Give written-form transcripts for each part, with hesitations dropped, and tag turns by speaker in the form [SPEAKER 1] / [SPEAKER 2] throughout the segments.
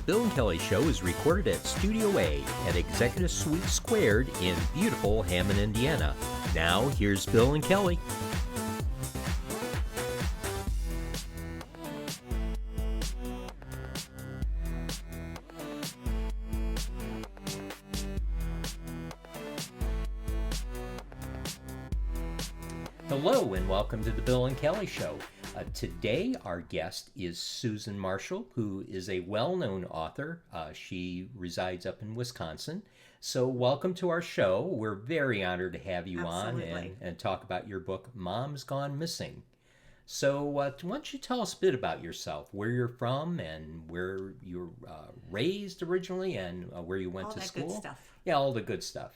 [SPEAKER 1] The Bill and Kelly Show is recorded at Studio A at Executive Suite Squared in beautiful Hammond, Indiana. Now, here's Bill and Kelly. Hello and welcome to the Bill and Kelly Show. Today our guest is Susan Marshall, who is a well-known author. She resides up in Wisconsin. So welcome to our show. We're very honored to have you on and talk about your book, Mom's Gone Missing. So why don't you tell us a bit about yourself, where you're from and where you were raised originally and where you went to school?
[SPEAKER 2] All that good stuff.
[SPEAKER 1] Yeah, all the good stuff.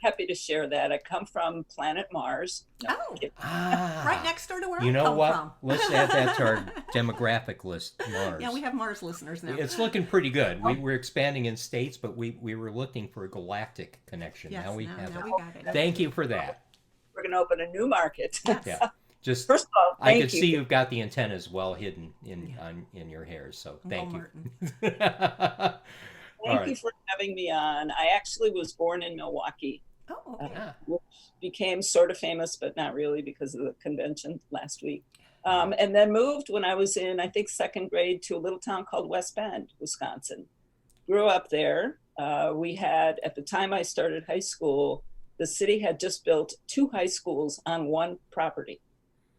[SPEAKER 3] Happy to share that. I come from planet Mars.
[SPEAKER 2] Right next door to where
[SPEAKER 1] you
[SPEAKER 2] I
[SPEAKER 1] know
[SPEAKER 2] come
[SPEAKER 1] what?
[SPEAKER 2] from.
[SPEAKER 1] Let's add that to our demographic list, Mars.
[SPEAKER 2] Yeah, we have Mars listeners now.
[SPEAKER 1] It's looking pretty good. We're expanding in states, but we were looking for a galactic connection.
[SPEAKER 2] Yes,
[SPEAKER 1] now we have it.
[SPEAKER 2] we got it.
[SPEAKER 1] Thank you for that.
[SPEAKER 3] We're going to open a new market.
[SPEAKER 2] Yes.
[SPEAKER 1] Yeah. Just
[SPEAKER 3] First of all,
[SPEAKER 1] I
[SPEAKER 3] thank
[SPEAKER 1] could
[SPEAKER 3] you.
[SPEAKER 1] see you've got the antennas well hidden in your hair, so thank you.
[SPEAKER 3] Thank you for having me on. I actually was born in Milwaukee.
[SPEAKER 2] Oh, okay.
[SPEAKER 3] Which became sort of famous, but not really because of the convention last week. And then moved when I was in, I think, second grade to a little town called West Bend, Wisconsin. Grew up there. We had, at the time I started high school, the city had just built 2 high schools on one property,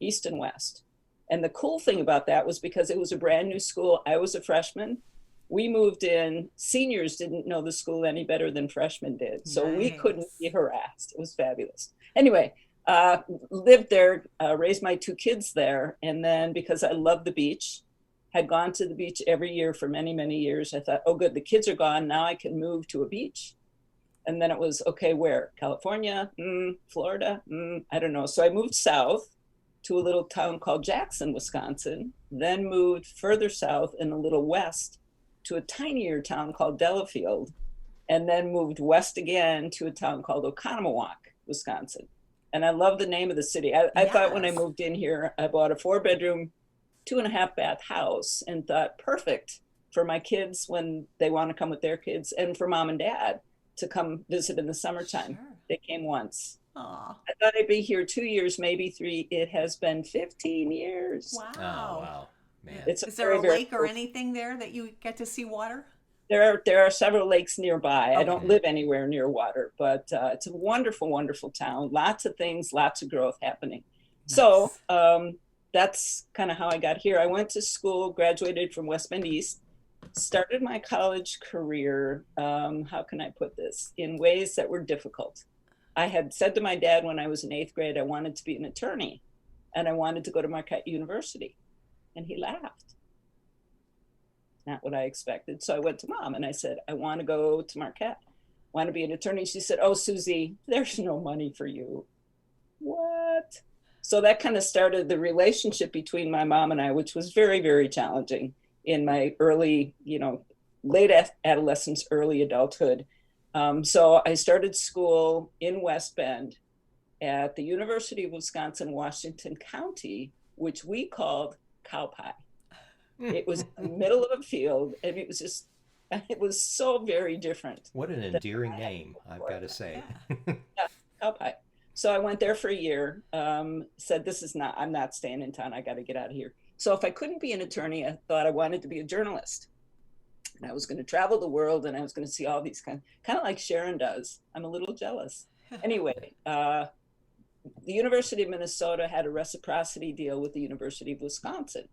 [SPEAKER 3] east and west. And the cool thing about that was because it was a brand new school, I was a freshman. We moved in, seniors didn't know the school any better than freshmen did. So we couldn't be harassed. It was fabulous. Anyway, lived there, raised my 2 kids there. And then because I loved the beach, had gone to the beach every year for many, many years. I thought, oh good, the kids are gone. Now I can move to a beach. And then it was, okay, where? California? Florida? I don't know. So I moved south to a little town called Jackson, Wisconsin, then moved further south and a little west to a tinier town called Delafield, and then moved west again to a town called Oconomowoc, Wisconsin. And I love the name of the city. I thought when I moved in here, I bought a 4-bedroom, 2.5-bath house and thought perfect for my kids when they want to come with their kids and for mom and dad to come visit in the summertime. Sure. They came once.
[SPEAKER 2] Aww.
[SPEAKER 3] I thought I'd be here 2 years, maybe 3. It has been 15 years.
[SPEAKER 2] Wow.
[SPEAKER 1] Oh, wow. Man.
[SPEAKER 2] Is there a lake or anything there that you get to see water?
[SPEAKER 3] There are several lakes nearby. Okay. I don't live anywhere near water, but it's a wonderful, wonderful town. Lots of things, lots of growth happening. Nice. So that's kind of how I got here. I went to school, graduated from West Bend East, started my college career, how can I put this, in ways that were difficult. I had said to my dad when I was in 8th grade, I wanted to be an attorney and I wanted to go to Marquette University. And he laughed. Not what I expected. So I went to mom and I said, I want to go to Marquette. Want to be an attorney. She said, oh, Susie, there's no money for you. What? So that kind of started the relationship between my mom and I, which was very, very challenging in my early, late adolescence, early adulthood. So I started school in West Bend at the University of Wisconsin, Washington County, which we called cow pie. It was in the middle of a field, and it was so very different.
[SPEAKER 1] What an endearing name, I've got to say.
[SPEAKER 3] Yeah, cow pie. So I went there for a year, said, I'm not staying in town, I got to get out of here. So if I couldn't be an attorney, I thought I wanted to be a journalist. And I was going to travel the world, and I was going to see all these kind of like Sharon does. I'm a little jealous. Anyway, the University of Minnesota had a reciprocity deal with the University of Wisconsin,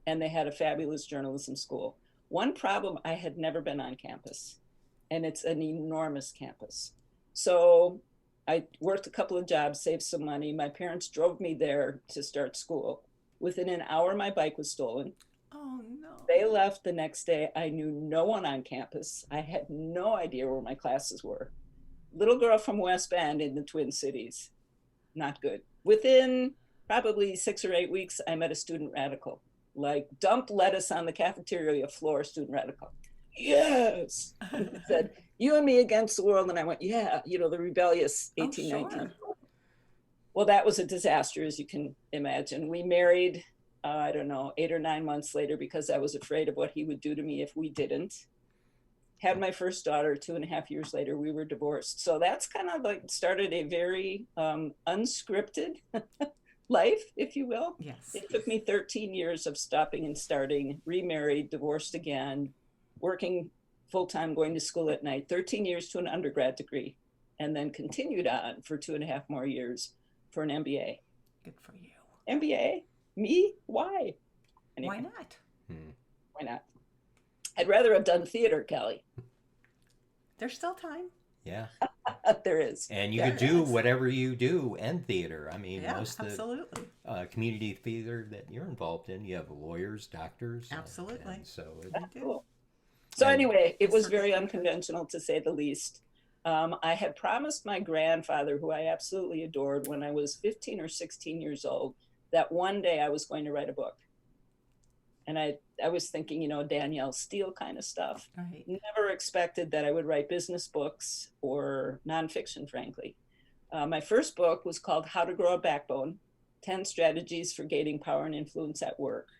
[SPEAKER 3] and they had a fabulous journalism school. One problem, I had never been on campus, and it's an enormous campus. So I worked a couple of jobs, saved some money. My parents drove me there to start school. Within an hour, my bike was stolen.
[SPEAKER 2] Oh, no.
[SPEAKER 3] They left the next day. I knew no one on campus. I had no idea where my classes were. Little girl from West Bend in the Twin Cities. Not good. Within probably 6 or 8 weeks, I met a student radical. Like, dump lettuce on the cafeteria floor, student radical. Yes. He said, you and me against the world. And I went, yeah, the rebellious 1819.
[SPEAKER 2] Sure.
[SPEAKER 3] Well, that was a disaster, as you can imagine. We married, 8 or 9 months later because I was afraid of what he would do to me if we didn't. Had my first daughter. 2.5 years later, we were divorced. So that's kind of like started a very unscripted life, if you will.
[SPEAKER 2] Yes.
[SPEAKER 3] It took me 13 years of stopping and starting, remarried, divorced again, working full-time, going to school at night, 13 years to an undergrad degree, and then continued on for 2.5 more years for an MBA.
[SPEAKER 2] Good for you.
[SPEAKER 3] MBA? Me? Why?
[SPEAKER 2] Why not?
[SPEAKER 3] Why not? I'd rather have done theater, Kelly.
[SPEAKER 2] There's still time.
[SPEAKER 1] Yeah.
[SPEAKER 3] There is.
[SPEAKER 1] And you
[SPEAKER 3] There
[SPEAKER 1] could do
[SPEAKER 3] is.
[SPEAKER 1] whatever you do and theater. I mean,
[SPEAKER 2] Yeah,
[SPEAKER 1] most of
[SPEAKER 2] absolutely.
[SPEAKER 1] the community theater that you're involved in, you have lawyers, doctors.
[SPEAKER 2] Absolutely.
[SPEAKER 1] And so
[SPEAKER 3] That's cool. So
[SPEAKER 1] And-
[SPEAKER 3] anyway, it was very unconventional, to say the least. I had promised my grandfather, who I absolutely adored, when I was 15 or 16 years old, that one day I was going to write a book. And I was thinking, Danielle Steele kind of stuff.
[SPEAKER 2] Right.
[SPEAKER 3] Never expected that I would write business books or nonfiction, frankly. My first book was called How to Grow a Backbone, 10 Strategies for Gaining Power and Influence at Work.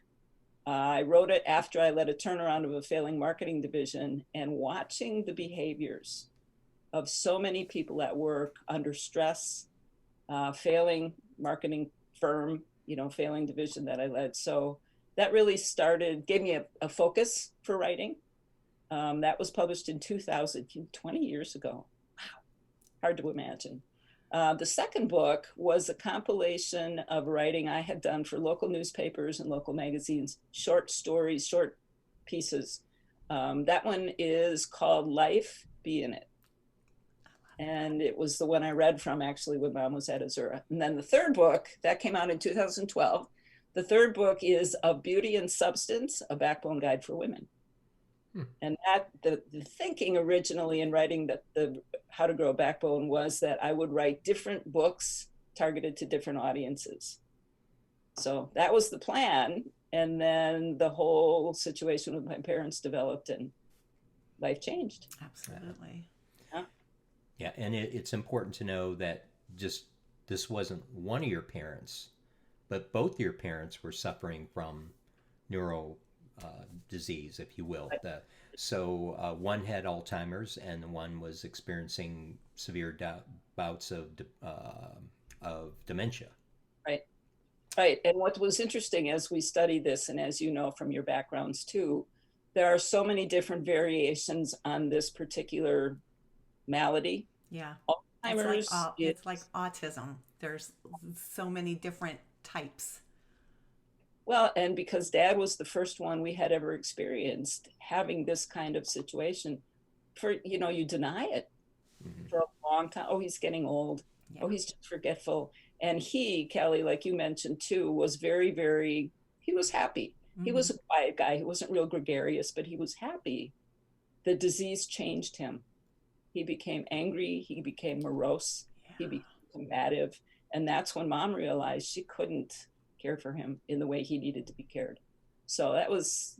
[SPEAKER 3] I wrote it after I led a turnaround of a failing marketing division, and watching the behaviors of so many people at work under stress, failing marketing firm, failing division that I led. So that really gave me a focus for writing. That was published in 2000, 20 years ago. Wow, hard to imagine. The second book was a compilation of writing I had done for local newspapers and local magazines, short stories, short pieces. That one is called Life, Be in It. And it was the one I read from actually when Mom was at Azura. And then the third book, that came out in 2012. The third book is Of Beauty and Substance, A Backbone Guide for Women. And that the thinking originally in writing the How to Grow a Backbone was that I would write different books targeted to different audiences. So that was the plan. And then the whole situation with my parents developed and life changed.
[SPEAKER 2] Absolutely.
[SPEAKER 1] Yeah, and it's important to know that this wasn't one of your parents, but both your parents were suffering from neuro disease, if you will. So one had Alzheimer's, and one was experiencing severe bouts of dementia.
[SPEAKER 3] Right. And what was interesting as we study this, and as you know from your backgrounds too, there are so many different variations on this particular malady.
[SPEAKER 2] Yeah.
[SPEAKER 3] Alzheimer's.
[SPEAKER 2] It's like autism. There's so many different types.
[SPEAKER 3] Well, and because Dad was the first one we had ever experienced having this kind of situation, you deny it for a long time. Oh, he's getting old.
[SPEAKER 2] Yeah.
[SPEAKER 3] Oh, he's just forgetful. And he, Kelly, like you mentioned too, was very, very, he was happy. He was a quiet guy. He wasn't real gregarious, but he was happy. The disease changed him. He became angry. He became morose. He became combative. And that's when Mom realized she couldn't care for him in the way he needed to be cared. So that was,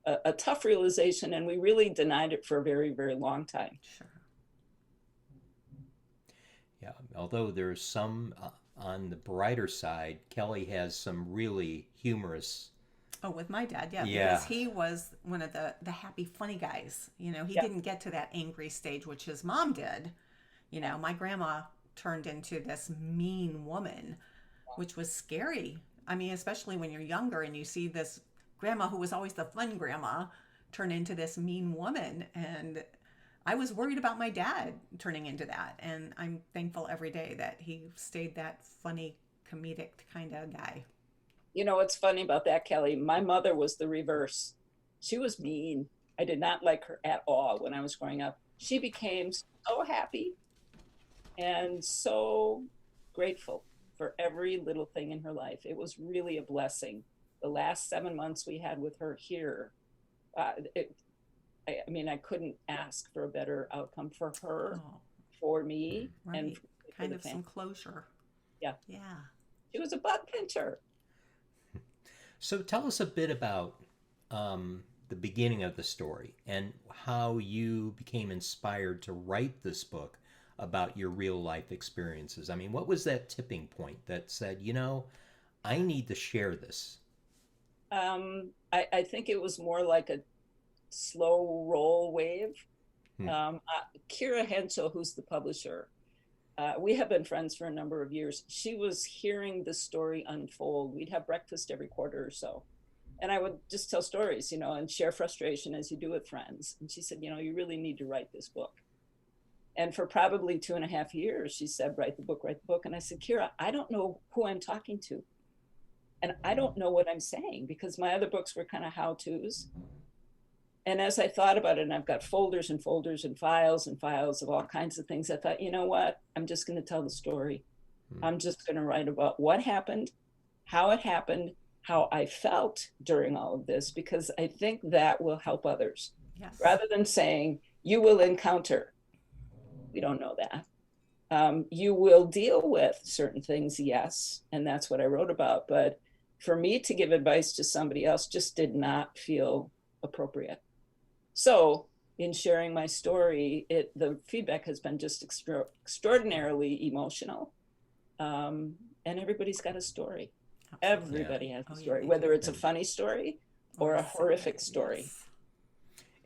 [SPEAKER 3] a tough realization. And we really denied it for a very, very long time.
[SPEAKER 2] Sure.
[SPEAKER 1] Yeah, although there's some on the brighter side, Kelly has some really humorous.
[SPEAKER 2] Oh, with my dad,
[SPEAKER 1] Yeah.
[SPEAKER 2] because he was one of the happy, funny guys. He didn't get to that angry stage, which his mom did. My grandma turned into this mean woman, which was scary. I mean, especially when you're younger and you see this grandma who was always the fun grandma turn into this mean woman. And I was worried about my dad turning into that. And I'm thankful every day that he stayed that funny, comedic kind of guy.
[SPEAKER 3] You know what's funny about that, Kelly? My mother was the reverse. She was mean. I did not like her at all when I was growing up. She became so happy and so grateful for every little thing in her life. It was really a blessing. The last 7 months we had with her here, I couldn't ask for a better outcome for her, for me,
[SPEAKER 2] Right.
[SPEAKER 3] and for
[SPEAKER 2] Kind
[SPEAKER 3] the
[SPEAKER 2] of some
[SPEAKER 3] family.
[SPEAKER 2] closure.
[SPEAKER 3] Yeah.
[SPEAKER 2] Yeah.
[SPEAKER 3] She was a butt pincher.
[SPEAKER 1] So tell us a bit about the beginning of the story and how you became inspired to write this book about your real life experiences. I mean, what was that tipping point that said, I need to share this?
[SPEAKER 3] I think it was more like slow roll wave.
[SPEAKER 1] Hmm.
[SPEAKER 3] Kira Hensel, who's the publisher, we have been friends for a number of years. She was hearing the story unfold. We'd have breakfast every quarter or so. And I would just tell stories, and share frustration as you do with friends. And she said, you really need to write this book. And for probably 2.5 years, she said, write the book, write the book. And I said, Kira, I don't know who I'm talking to. And I don't know what I'm saying, because my other books were kind of how-tos. And as I thought about it, and I've got folders and folders and files of all kinds of things, I thought, you know what? I'm just going to tell the story. I'm just going to write about what happened, how it happened, how I felt during all of this, because I think that will help others.
[SPEAKER 2] Yes.
[SPEAKER 3] Rather than saying, you will encounter, we don't know that. You will deal with certain things, yes, and that's what I wrote about. But for me to give advice to somebody else just did not feel appropriate. So in sharing my story, the feedback has been just extraordinarily emotional. And everybody's got a story.
[SPEAKER 2] Absolutely.
[SPEAKER 3] Everybody has a
[SPEAKER 2] Oh, yeah,
[SPEAKER 3] story,
[SPEAKER 2] they
[SPEAKER 3] whether
[SPEAKER 2] do.
[SPEAKER 3] it's a funny story or a horrific story.
[SPEAKER 2] Yes.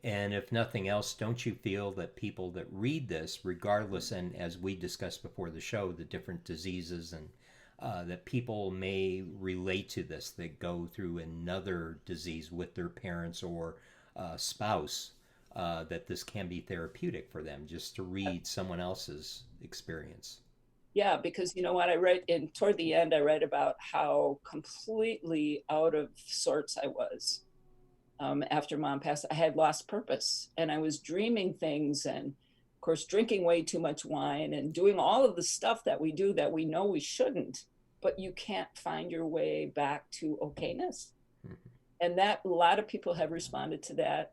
[SPEAKER 1] And if nothing else, don't you feel that people that read this, regardless, and as we discussed before the show, the different diseases, and that people may relate to this, that go through another disease with their parents or spouse, that this can be therapeutic for them just to read someone else's experience?
[SPEAKER 3] Yeah, because you know what, toward the end, I write about how completely out of sorts I was. After Mom passed, I had lost purpose, and I was dreaming things, and of course drinking way too much wine and doing all of the stuff that we do that we know we shouldn't, but you can't find your way back to okayness. And that a lot of people have responded to that.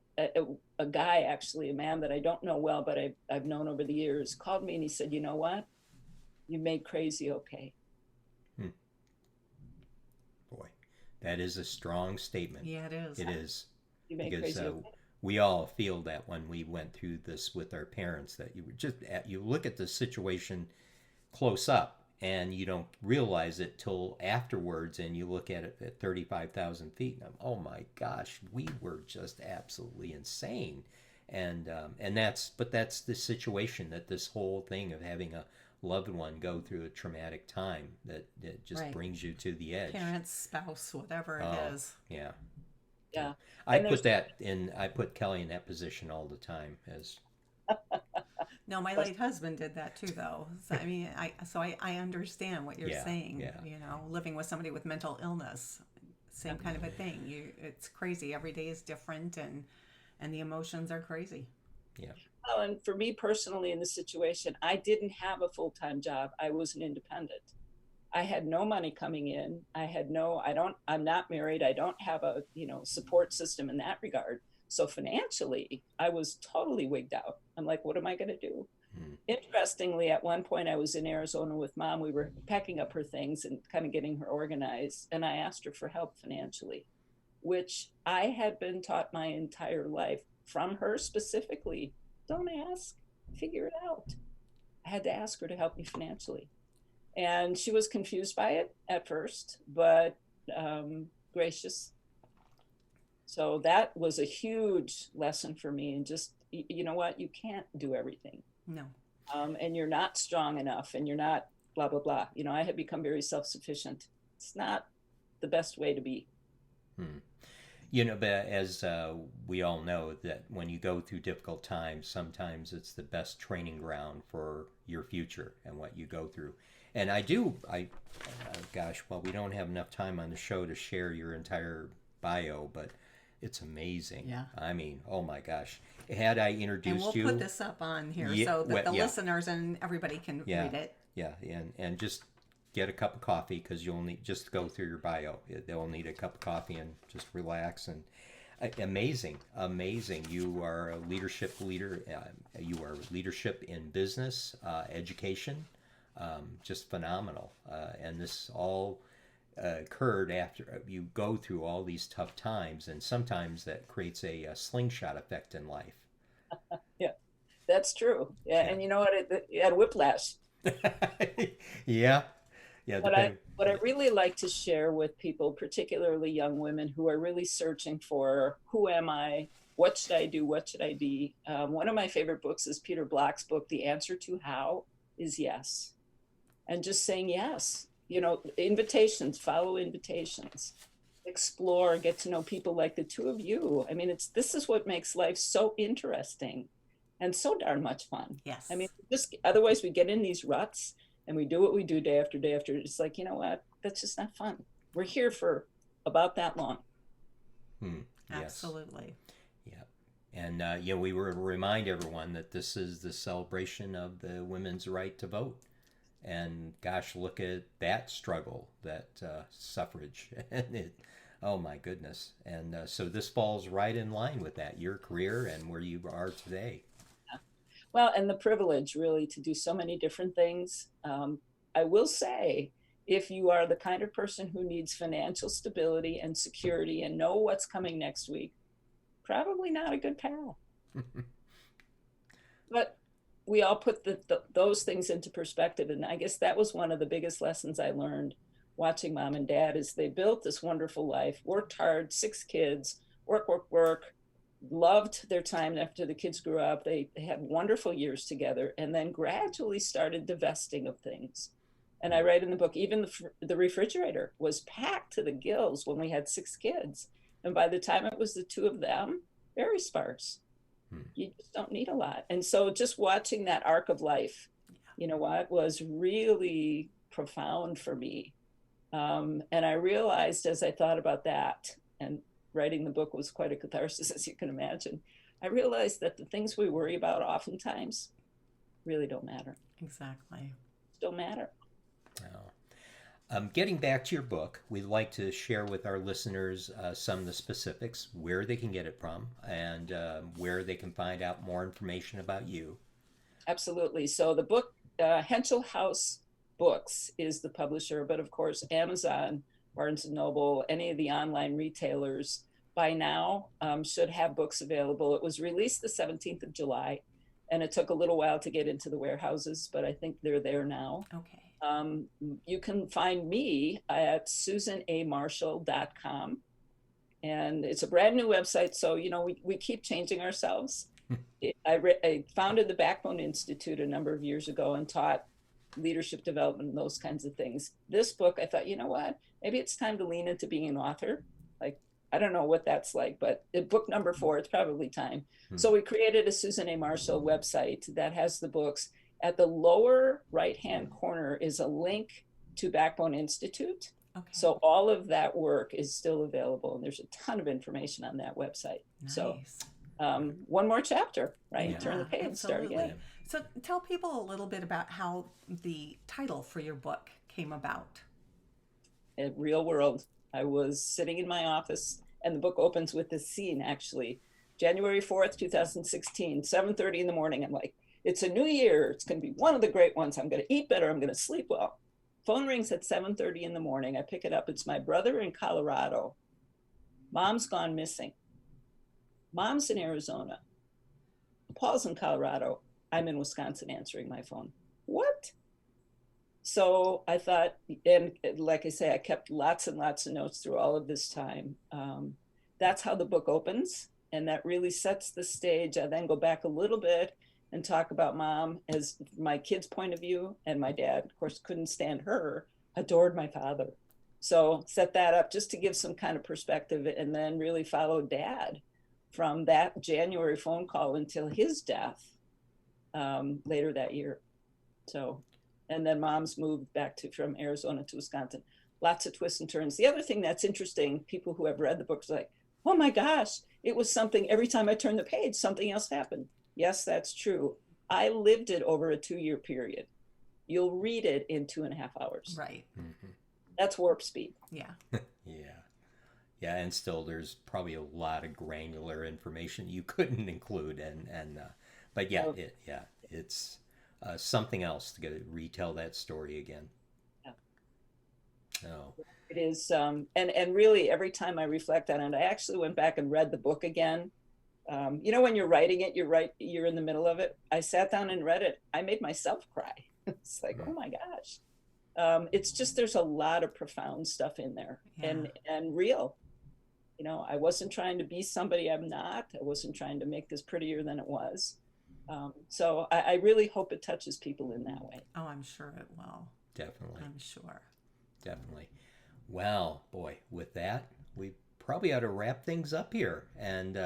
[SPEAKER 3] A guy, actually, a man that I don't know well, but I've known over the years, called me and he said, you know what? You made crazy okay.
[SPEAKER 1] Boy, that is a strong statement.
[SPEAKER 2] Yeah, it is.
[SPEAKER 1] It is.
[SPEAKER 3] You made
[SPEAKER 1] Because
[SPEAKER 3] crazy okay.
[SPEAKER 1] we all feel that when we went through this with our parents, that you look at the situation close up and you don't realize it till afterwards, and you look at it at 35,000 feet and oh my gosh, we were just absolutely insane. And that's the situation, that this whole thing of having a loved one go through a traumatic time, that just
[SPEAKER 2] Right.
[SPEAKER 1] brings you to the edge.
[SPEAKER 2] Parents, spouse, whatever it
[SPEAKER 1] Oh,
[SPEAKER 2] is.
[SPEAKER 1] yeah.
[SPEAKER 3] Yeah.
[SPEAKER 1] I
[SPEAKER 3] And
[SPEAKER 1] put Kelly in that position all the time. As
[SPEAKER 2] No, my late husband did that too, though. So, I mean, I understand what you're
[SPEAKER 1] Yeah,
[SPEAKER 2] saying.
[SPEAKER 1] yeah.
[SPEAKER 2] Living with somebody with mental illness, same kind of a thing. It's crazy. Every day is different, and the emotions are crazy.
[SPEAKER 1] yeah,
[SPEAKER 3] Well, and for me personally in this situation, I didn't have a full-time job. I was an independent. I had no money coming in. I'm not married. I don't have a, support system in that regard. So financially, I was totally wigged out. I'm like, what am I going to do? Interestingly, at one point I was in Arizona with Mom. We were packing up her things and kind of getting her organized. And I asked her for help financially, which I had been taught my entire life from her specifically. Don't ask, figure it out. I had to ask her to help me financially. And she was confused by it at first, but gracious. So that was a huge lesson for me. And just, you know what, you can't do everything.
[SPEAKER 2] No.
[SPEAKER 3] And you're not strong enough, and you're not blah, blah, blah. I had become very self-sufficient. It's not the best way to be.
[SPEAKER 1] But as we all know, that when you go through difficult times, sometimes it's the best training ground for your future and what you go through. And gosh, well, we don't have enough time on the show to share your entire bio, but it's amazing.
[SPEAKER 2] Yeah.
[SPEAKER 1] I mean, oh my gosh. Had I introduced
[SPEAKER 2] And
[SPEAKER 1] you...
[SPEAKER 2] we'll put this up on here
[SPEAKER 1] Yeah,
[SPEAKER 2] so that the
[SPEAKER 1] yeah.
[SPEAKER 2] listeners and everybody can
[SPEAKER 1] Yeah.
[SPEAKER 2] read it.
[SPEAKER 1] Yeah, and just get a cup of coffee, because you'll need, just go through your bio. They'll need a cup of coffee and just relax. And amazing. You are a leadership leader. You are leadership in business, education, just phenomenal. And this all occurred after you go through all these tough times, and sometimes that creates a slingshot effect in life.
[SPEAKER 3] Yeah, that's true. Yeah, and you know what? It had whiplash.
[SPEAKER 1] Yeah.
[SPEAKER 3] What I really like to share with people, particularly young women who are really searching for, who am I? what should I do? What should I be? One of my favorite books is Peter Block's book, The Answer to How is Yes. And just saying yes, invitations, follow invitations, explore, get to know people like the two of you. I mean, this is what makes life so interesting and so darn much fun.
[SPEAKER 2] Yes.
[SPEAKER 3] I mean, just otherwise we get in these ruts and we do what we do day after day after. It's like, you know what? That's just not fun. We're here for about that long.
[SPEAKER 1] Yes.
[SPEAKER 2] Absolutely.
[SPEAKER 1] Yeah. And, we were to remind everyone that this is the celebration of the women's right to vote. And gosh, look at that struggle, that suffrage. And oh my goodness. And so this falls right in line with that, your career and where you are today.
[SPEAKER 3] Well, and the privilege really to do so many different things. I will say, if you are the kind of person who needs financial stability and security and know what's coming next week, probably not a good path. But we all put those things into perspective. And I guess that was one of the biggest lessons I learned watching Mom and Dad, is they built this wonderful life, worked hard, 6 kids, work, loved their time after the kids grew up. They had wonderful years together, and then gradually started divesting of things. And I write in the book, even the refrigerator was packed to the gills when we had 6 kids. And by the time it was the 2 of them, very sparse. You just don't need a lot. And so just watching that arc of life, was really profound for me. And I realized as I thought about that, and writing the book was quite a catharsis, as you can imagine, I realized that the things we worry about oftentimes really don't matter.
[SPEAKER 2] Exactly.
[SPEAKER 3] Don't matter.
[SPEAKER 1] Getting back to your book, we'd like to share with our listeners some of the specifics, where they can get it from, and where they can find out more information about you.
[SPEAKER 3] Absolutely. So the book, Henschel House Books is the publisher, but of course, Amazon, Barnes & Noble, any of the online retailers by now should have books available. It was released the 17th of July, and it took a little while to get into the warehouses, but I think they're there now.
[SPEAKER 2] Okay.
[SPEAKER 3] You can find me at susanamarshall.com. And it's a brand new website, so, we keep changing ourselves. I founded the Backbone Institute a number of years ago and taught leadership development and those kinds of things. This book, I thought, you know what, maybe it's time to lean into being an author. Like, I don't know what that's like, but book number 4, it's probably time. So we created a Susan A. Marshall website that has the books. At the lower right-hand corner is a link to Backbone Institute.
[SPEAKER 2] Okay.
[SPEAKER 3] So all of that work is still available, and there's a ton of information on that website.
[SPEAKER 2] Nice.
[SPEAKER 3] So one more chapter, right?
[SPEAKER 1] Yeah.
[SPEAKER 3] Turn the page,
[SPEAKER 2] Absolutely.
[SPEAKER 3] start again.
[SPEAKER 2] So tell people a little bit about how the title for your book came about.
[SPEAKER 3] In real world, I was sitting in my office, and the book opens with this scene, actually. January 4th, 2016, 7:30 in the morning. I'm like, it's a new year. It's going to be one of the great ones. I'm going to eat better. I'm going to sleep well. Phone rings at 7:30 in the morning. I pick it up. It's my brother in Colorado. Mom's gone missing. Mom's in Arizona. Paul's in Colorado. I'm in Wisconsin answering my phone. What? So I thought, and like I say, I kept lots and lots of notes through all of this time. That's how the book opens. And that really sets the stage. I then go back a little bit and talk about Mom as my kid's point of view, and my dad, of course, couldn't stand her, adored my father. So set that up just to give some kind of perspective, and then really follow Dad from that January phone call until his death later that year. So, and then Mom's moved back from Arizona to Wisconsin. Lots of twists and turns. The other thing that's interesting, people who have read the book are like, oh my gosh, it was something, every time I turned the page, something else happened. Yes, that's true. I lived it over a 2-year period. You'll read it in 2.5 hours.
[SPEAKER 2] Right.
[SPEAKER 1] Mm-hmm.
[SPEAKER 3] That's warp speed.
[SPEAKER 2] Yeah.
[SPEAKER 1] Yeah, and still there's probably a lot of granular information you couldn't include, but yeah, it's something else to retell that story again. Yeah. Oh.
[SPEAKER 3] It is, and really every time I reflect on it, I actually went back and read the book again. When you're writing it, you're in the middle of it. I sat down and read it. I made myself cry. It's like, oh my gosh. It's just, there's a lot of profound stuff in there, and real. I wasn't trying to be somebody I'm not. I wasn't trying to make this prettier than it was. So I really hope it touches people in that way.
[SPEAKER 2] Oh, I'm sure it will.
[SPEAKER 1] Definitely.
[SPEAKER 2] I'm sure.
[SPEAKER 1] Definitely. Well, boy, with that, we probably ought to wrap things up here. And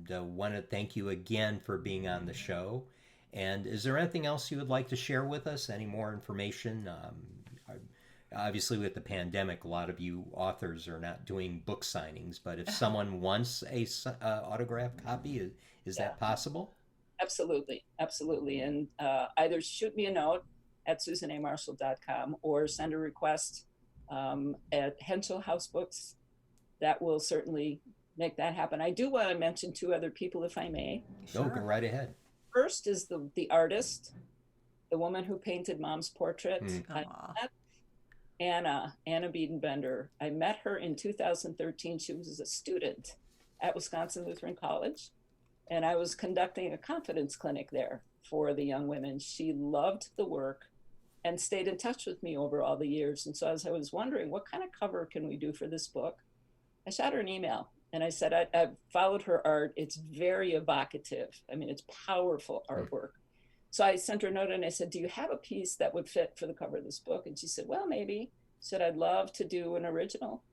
[SPEAKER 1] want to thank you again for being on the show. And is there anything else you would like to share with us? Any more information? Obviously, with the pandemic, a lot of you authors are not doing book signings. But if someone wants a autographed copy, is that possible?
[SPEAKER 3] Absolutely. Absolutely. And either shoot me a note at susanamarshall.com or send a request at Henschel House Books. That will certainly make that happen. I do want to mention 2 other people, if I may.
[SPEAKER 1] Sure. Go right ahead.
[SPEAKER 3] First is the artist, the woman who painted Mom's portrait. Anna Biedenbender. I met her in 2013. She was a student at Wisconsin Lutheran College, and I was conducting a confidence clinic there for the young women. She loved the work and stayed in touch with me over all the years. And so as I was wondering, what kind of cover can we do for this book? I shot her an email and I said, I've followed her art. It's very evocative. I mean, it's powerful artwork. So I sent her a note and I said, do you have a piece that would fit for the cover of this book? And she said, well, maybe. She said, I'd love to do an original.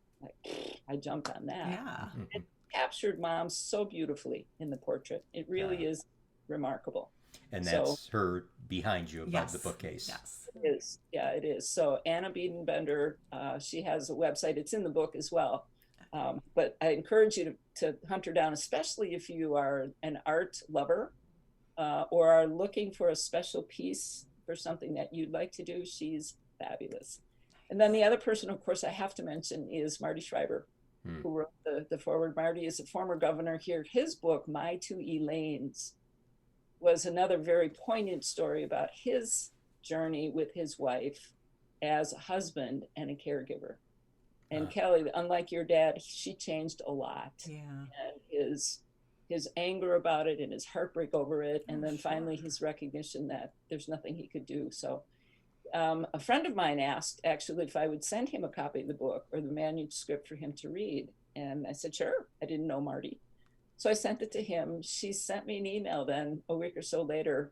[SPEAKER 3] I jumped on that.
[SPEAKER 2] Yeah.
[SPEAKER 3] It captured Mom so beautifully in the portrait. It really is remarkable.
[SPEAKER 1] And that's her behind you above the bookcase.
[SPEAKER 2] Yes.
[SPEAKER 3] It is. Yeah, it is. So Anna Biedenbender, she has a website. It's in the book as well. But I encourage you to hunt her down, especially if you are an art lover or are looking for a special piece for something that you'd like to do. She's fabulous. And then the other person, of course, I have to mention is Marty Schreiber, who wrote the foreword. Marty is a former governor here. His book, My Two Elaines, was another very poignant story about his journey with his wife as a husband and a caregiver. And Kelly, unlike your dad, she changed a lot.
[SPEAKER 2] Yeah.
[SPEAKER 3] And his anger about it and his heartbreak over it. And then finally his recognition that there's nothing he could do. So a friend of mine asked actually if I would send him a copy of the book or the manuscript for him to read. And I said, sure. I didn't know Marty. So I sent it to him. She sent me an email then a week or so later.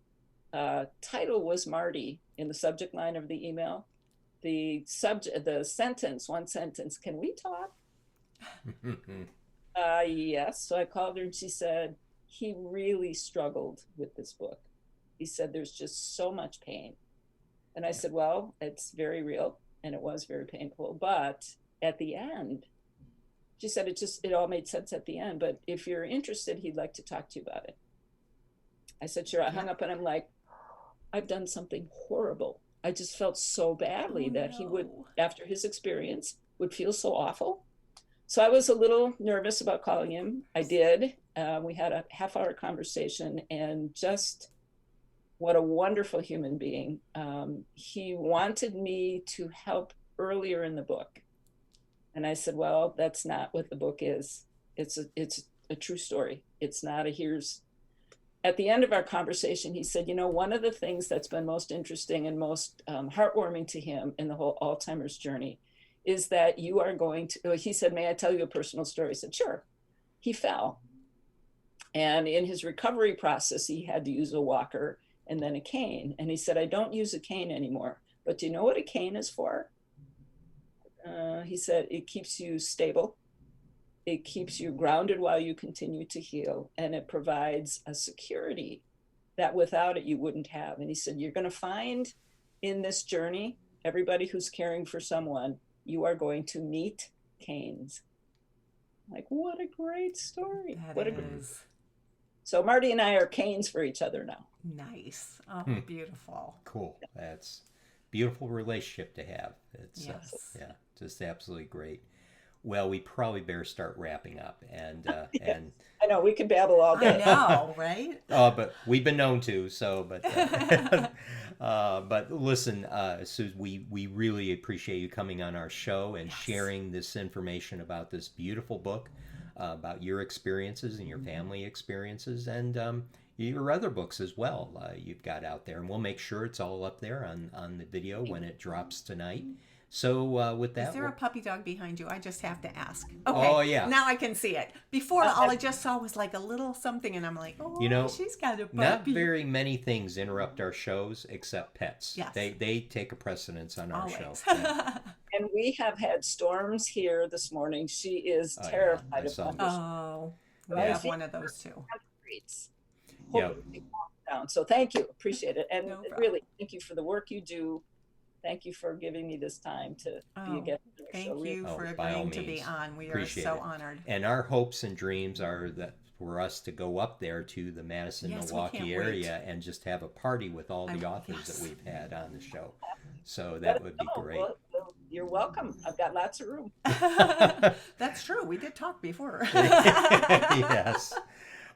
[SPEAKER 3] Title was Marty in the subject line of the email. The sentence, one sentence, can we talk? Yes. So I called her and she said, he really struggled with this book. He said, there's just so much pain. And I said, well, it's very real and it was very painful. But at the end, she said, it all made sense at the end. But if you're interested, he'd like to talk to you about it. I said, sure. I hung up and I'm like, I've done something horrible. I just felt so badly that he would, after his experience, would feel so awful. So I was a little nervous about calling him. I did. We had a half-hour conversation and just what a wonderful human being. He wanted me to help earlier in the book. And I said, well, that's not what the book is. It's a true story. It's not a here's. At the end of our conversation, he said, one of the things that's been most interesting and most heartwarming to him in the whole Alzheimer's journey is that you are going to, he said, may I tell you a personal story? I said, sure. He fell. And in his recovery process, he had to use a walker and then a cane. And he said, I don't use a cane anymore. But do you know what a cane is for? He said, it keeps you stable. It keeps you grounded while you continue to heal. And it provides a security that without it, you wouldn't have. And he said, you're going to find in this journey, everybody who's caring for someone, you are going to meet canes. Like, what a great story.
[SPEAKER 2] That is.
[SPEAKER 3] So Marty and I are canes for each other now.
[SPEAKER 2] Nice. Oh, beautiful.
[SPEAKER 1] Cool. That's beautiful relationship to have. It's
[SPEAKER 2] yes.
[SPEAKER 1] Just absolutely great. Well, we probably better start wrapping up, and
[SPEAKER 3] yes.
[SPEAKER 1] and
[SPEAKER 3] I know we could babble all day.
[SPEAKER 2] I know, right?
[SPEAKER 1] But we've been known to. So, but listen, Susan, we really appreciate you coming on our show and sharing this information about this beautiful book, about your experiences and your family experiences, and your other books as well. You've got out there, and we'll make sure it's all up there on the video when it drops tonight. So with that,
[SPEAKER 2] Is there a puppy dog behind you? I just have to ask. Okay.
[SPEAKER 1] Oh, yeah.
[SPEAKER 2] Now I can see it. Before, all I just saw was like a little something, and I'm like, oh,
[SPEAKER 1] You know,
[SPEAKER 2] she's got a puppy.
[SPEAKER 1] not very many things interrupt our shows except pets.
[SPEAKER 2] Yes.
[SPEAKER 1] They take a precedence on our
[SPEAKER 2] Always.
[SPEAKER 1] show. Yeah.
[SPEAKER 3] And we have had storms here this morning. She is
[SPEAKER 1] Oh, yeah.
[SPEAKER 3] terrified
[SPEAKER 1] I
[SPEAKER 3] of
[SPEAKER 1] saw
[SPEAKER 3] thunderstorms.
[SPEAKER 2] Oh, we
[SPEAKER 1] Yeah.
[SPEAKER 2] have one of those too.
[SPEAKER 3] Streets.
[SPEAKER 1] Yeah.
[SPEAKER 3] Hoping they calm down. So thank you. Appreciate it. And
[SPEAKER 2] No problem.
[SPEAKER 3] really, thank you for the work you do. Thank you for giving me this time to be a guest on your show.
[SPEAKER 2] Thank you
[SPEAKER 1] Oh,
[SPEAKER 2] for
[SPEAKER 1] by all
[SPEAKER 2] agreeing to be
[SPEAKER 1] means.
[SPEAKER 2] on. We are
[SPEAKER 1] Appreciate
[SPEAKER 2] so
[SPEAKER 1] it.
[SPEAKER 2] honored.
[SPEAKER 1] And our hopes and dreams are that for us to go up there to the Madison,
[SPEAKER 2] Yes, we
[SPEAKER 1] Milwaukee
[SPEAKER 2] can't
[SPEAKER 1] area and just have a party with all the authors
[SPEAKER 2] yes.
[SPEAKER 1] that we've had on the show. So that would be great.
[SPEAKER 3] Well, you're welcome. I've got lots of room.
[SPEAKER 2] That's true. We did talk before.
[SPEAKER 1] Yes.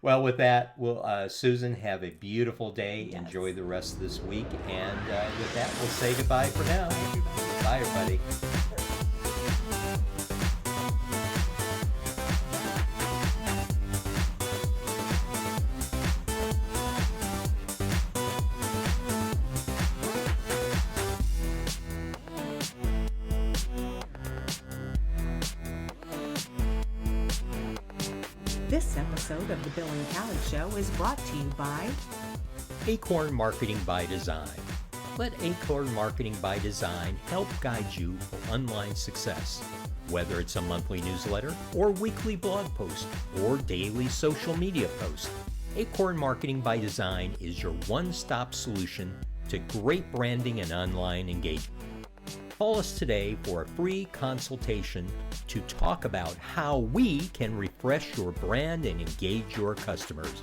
[SPEAKER 1] Well, with that, we'll Susan, have a beautiful day.
[SPEAKER 2] Yes.
[SPEAKER 1] Enjoy the rest of this week. And with that, we'll say goodbye for now.
[SPEAKER 2] Everybody.
[SPEAKER 1] Bye, everybody.
[SPEAKER 2] This episode of the Bill and Callie Show is brought to you by
[SPEAKER 1] Acorn Marketing by Design. Let Acorn Marketing by Design help guide you for online success. Whether it's a monthly newsletter or weekly blog post or daily social media post, Acorn Marketing by Design is your one-stop solution to great branding and online engagement. Call us today for a free consultation to talk about how we can refresh your brand and engage your customers.